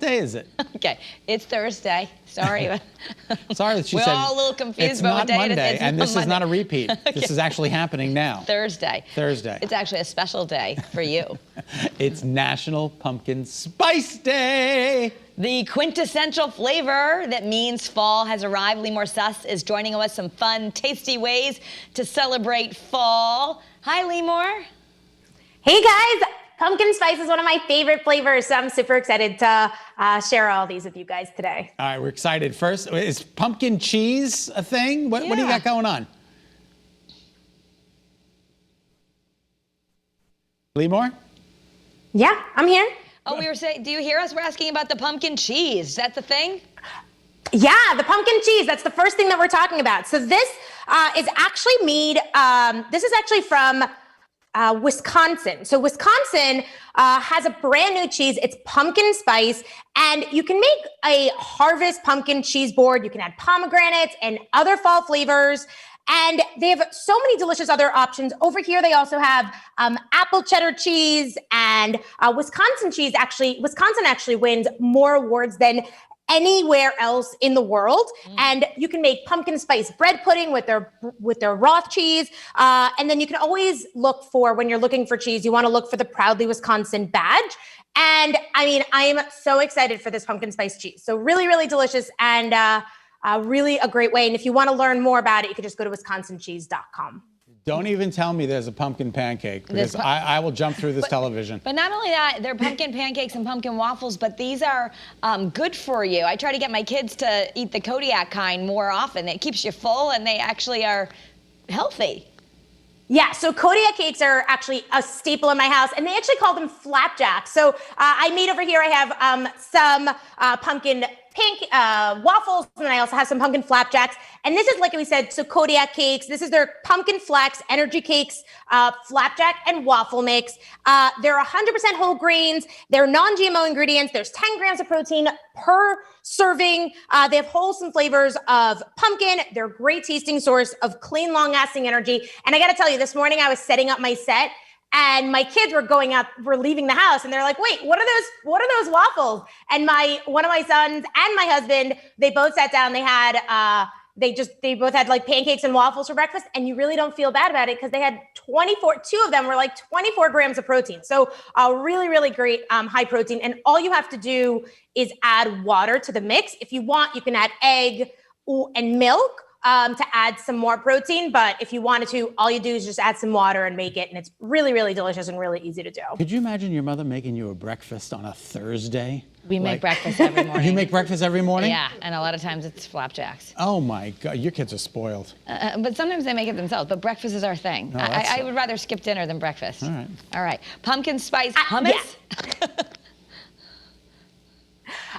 day is it? Okay, it's Thursday. Sorry. Sorry that she We're said all a little confused it's about not what day it is. Monday, It's and not this is not a Monday. repeat. Okay. This is actually happening now. Thursday. Thursday. It's actually a special day for you. It's National Pumpkin Spice Day. The quintessential flavor that means fall has arrived. Limor Suss is joining us with some fun, tasty ways to celebrate fall. Hi, Limor. Hey guys, pumpkin spice is one of my favorite flavors, so I'm super excited to share all these with you guys today. All right, we're excited. First, is pumpkin cheese a thing? What do you got going on? Limor? Yeah, I'm here. Oh, we were saying, do you hear us? We're asking about the pumpkin cheese. Is that the thing? Yeah, the pumpkin cheese. That's the first thing that we're talking about. So this is actually made, this is actually from Wisconsin. So Wisconsin has a brand new cheese. It's pumpkin spice, and you can make a harvest pumpkin cheese board. You can add pomegranates and other fall flavors. And they have so many delicious other options. Over here, they also have apple cheddar cheese and Wisconsin cheese. Wisconsin actually wins more awards than anywhere else in the world. And you can make pumpkin spice bread pudding with their raw cheese. And then you can always look for, when you're looking for cheese, you want to look for the Proudly Wisconsin badge. And I mean, I am so excited for this pumpkin spice cheese. So really, really delicious, and really a great way. And if you want to learn more about it, you can just go to wisconsincheese.com. Don't even tell me there's a pumpkin pancake, because I will jump through this television. But not only that, they're pumpkin pancakes and pumpkin waffles, but these are good for you. I try to get my kids to eat the Kodiak kind more often. It keeps you full, and they actually are healthy. Yeah, so Kodiak cakes are actually a staple in my house, and they actually call them flapjacks. So I made over here, I have some pumpkin waffles, and then I also have some pumpkin flapjacks. And this is, like we said, so Kodiak cakes. This is their pumpkin flax energy cakes, flapjack and waffle mix. They're 100% whole grains. They're non-GMO ingredients. There's 10 grams of protein per serving. They have wholesome flavors of pumpkin. They're a great tasting source of clean, long-lasting energy. And I got to tell you, this morning I was setting up my set, and my kids were leaving the house, and they're like, wait, what are those waffles? And one of my sons and my husband, they both sat down. They had, they both had like pancakes and waffles for breakfast, and you really don't feel bad about it, because they had 2 of them were like 24 grams of protein. So really, really great high protein. And all you have to do is add water to the mix. If you want, you can add egg and milk to add some more protein. But if you wanted to, all you do is just add some water and make it. And it's really, really delicious and really easy to do. Could you imagine your mother making you a breakfast on a Thursday? We make breakfast every morning. You make breakfast every morning? Yeah, and a lot of times it's flapjacks. Oh my God, your kids are spoiled. But sometimes they make it themselves, but breakfast is our thing. No, I would rather skip dinner than breakfast. All right. All right. Pumpkin spice hummus? Yeah.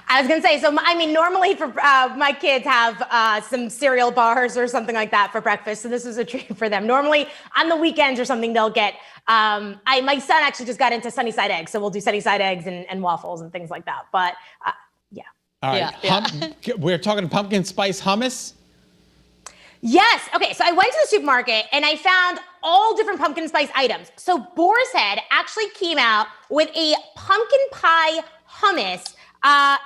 I was going to say, so I mean, normally for my kids have some cereal bars or something like that for breakfast. So this is a treat for them. Normally on the weekends or something, they'll get, my son actually just got into sunny side eggs. So we'll do sunny side eggs and waffles and things like that. But yeah. All right, Yeah. We're talking pumpkin spice hummus? Yes. Okay. So I went to the supermarket and I found all different pumpkin spice items. So Boar's Head actually came out with a pumpkin pie hummus.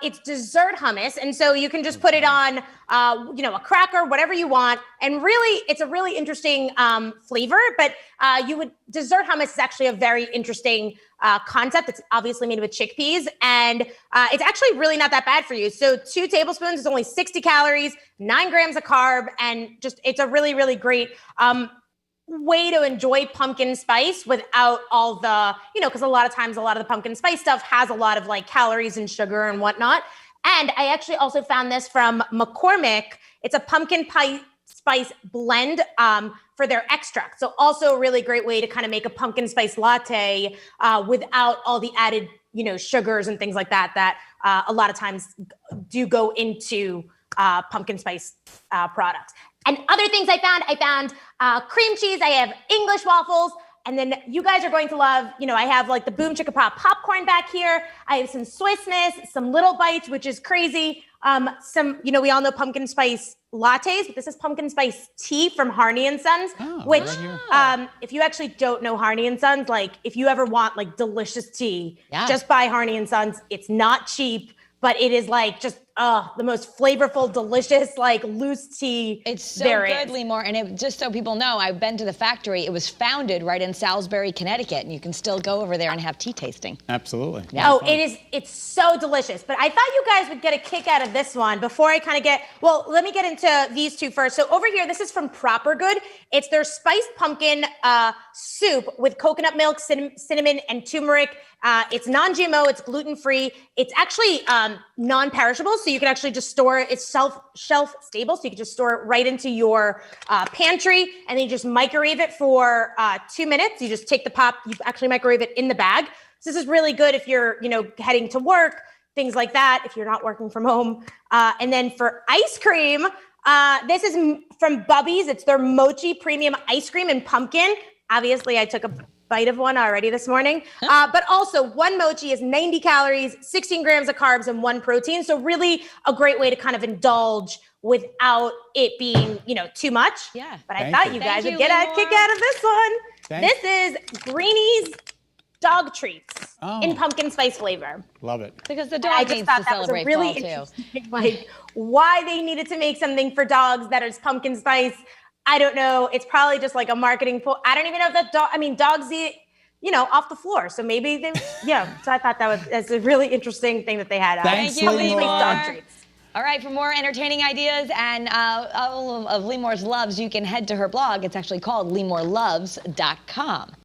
It's dessert hummus. And so you can just put it on, a cracker, whatever you want. And really, it's a really interesting flavor, but dessert hummus is actually a very interesting concept. It's obviously made with chickpeas, and it's actually really not that bad for you. So 2 tablespoons is only 60 calories, 9 grams of carb, and it's a really, really great way to enjoy pumpkin spice without all the, because a lot of times, a lot of the pumpkin spice stuff has a lot of like calories and sugar and whatnot. And I actually also found this from McCormick. It's a pumpkin pie spice blend for their extract. So also a really great way to kind of make a pumpkin spice latte without all the added, sugars and things like that a lot of times do go into pumpkin spice products. And other things I found cream cheese. I have English waffles. And then you guys are going to love, I have like the Boom Chicka Pop popcorn back here. I have some Swiss Miss, some Little Bites, which is crazy. We all know pumpkin spice lattes, but this is pumpkin spice tea from Harney and Sons, which, if you actually don't know Harney and Sons, like if you ever want like delicious tea, just buy Harney and Sons. It's not cheap, but it is like just the most flavorful, delicious, like loose tea. It's so there good, is. Limor. And just so people know, I've been to the factory. It was founded right in Salisbury, Connecticut, and you can still go over there and have tea tasting. Absolutely. Yeah. Oh, it's so delicious. But I thought you guys would get a kick out of this one before I kind of well, let me get into these two first. So over here, this is from Proper Good. It's their spiced pumpkin soup with coconut milk, cinnamon, and turmeric. It's non-GMO, it's gluten-free. It's actually non-perishable, so you can actually just store it. It's shelf stable, so you can just store it right into your pantry, and then you just microwave it for 2 minutes. You just take the pop, you actually microwave it in the bag. So this is really good if you're, heading to work, things like that, if you're not working from home. And then for ice cream, this is from Bubby's. It's their mochi premium ice cream and pumpkin. Obviously, I took a bite of one already this morning. But also, one mochi is 90 calories, 16 grams of carbs, and 1 protein. So really a great way to kind of indulge without it being, too much. Yeah. But I Thank thought you. you guys Thank would you, get a Limor. kick out of this one. Thank This is Greenie's dog treats in Oh. pumpkin spice flavor. Love it. Because the I dog just needs thought to that was a celebrate really fall, too. interesting, like why they needed to make something for dogs that is pumpkin spice. I don't know. It's probably just like a marketing pull. I don't even know if that dogs eat, off the floor. So maybe they, So I thought that's a really interesting thing that they had. Thanks, Thank you, pumpkin spice Limor. dog treats. All right, for more entertaining ideas and all of Limor's loves, you can head to her blog. It's actually called limorloves.com.